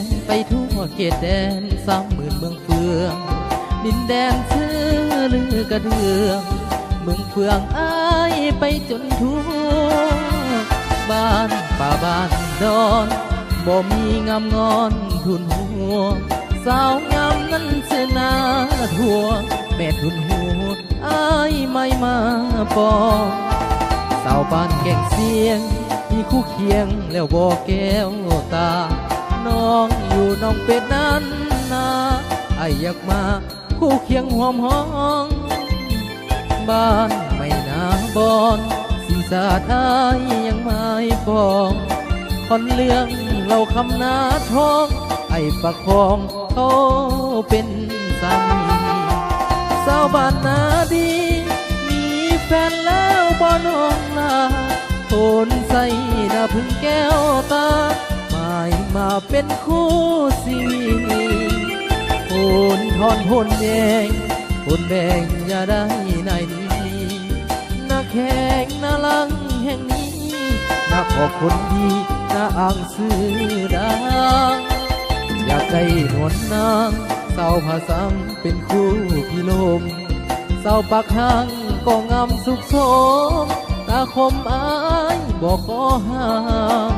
งไปทั่วเขตแดน30,000เมืองเฟืองดินแดนชื่อลือกระเดืองเมืองเฟืองอ้ายไปจนทั่วบ้านป่าบ้านดอนบ่มีงามงอนทุนหัวสาวงามนั้นเสนาทั่วแม่ทุนหัวอ้ายไม่มาปองสาวบ้านแก่งเสียงมีคู่เคียงแล้วบ่แก้วตาน้องอยู่น้องเป็ดนั้นนาไออยากมาคู่เคียงหอมห้องบ้านไม่นาบอนสีสาดอ้ายยังไม่ฟองคนเรื่องเราคำนาทองไอประคองเขาเป็นสามีสาวบ้านนาดีมีแฟนแล้วบ่น้องลาโอนใส่ดาพึ่งแก้วตาหมายมาเป็นคู่ชีวิตโอนทอนโอนแยงโอนแบ่งอย่าได้ในนี้นาแข่งนาลังแห่งนี้นาขอบคนดีนาอ่างซื้อดังอยากได้นวลนางเศร้าผาสังเป็นคู่พี่ลมเศร้าปากหางก็งามสุขสมตาคมอายบอกขอห้าม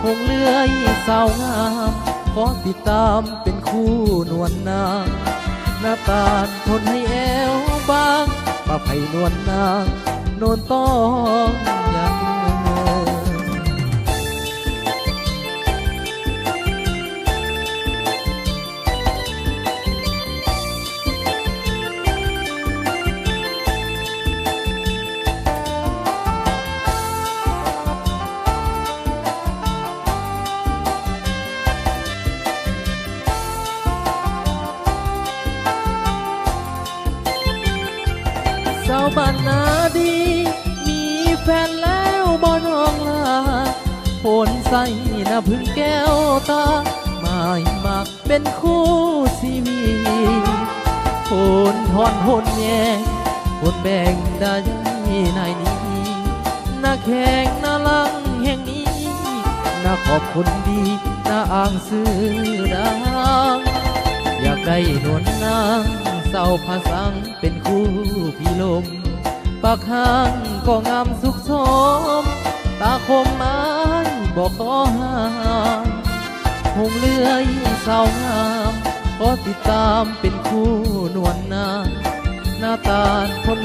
คงเลื่อยสาวงามขอติดตามเป็นคู่นวลนางหน้าตาทนให้แอวบางป้าไผ่นวลนางโนนต้องยังสาวบ้านนาดีมีแฟนแล้วบ่น้องลาโผนใส่น้าพึ่งแก้วตาหมายมักเป็นคู่ชีวิตโผนทอนโผนแยงโผนแบ่งได้ในนี้นาแข่งนาลังแห่งนี้นาขอบคนดีนาอ่างซื้อดังอยากได้นวลนางเศร้าผาสังเป็นคู่พี่ลมปากหางก็งามสุขสมตาคมไม้บอกขอห้ามคงเลื่อยสาวงามขอติดตามเป็นคู่นวลนางหน้าตาคน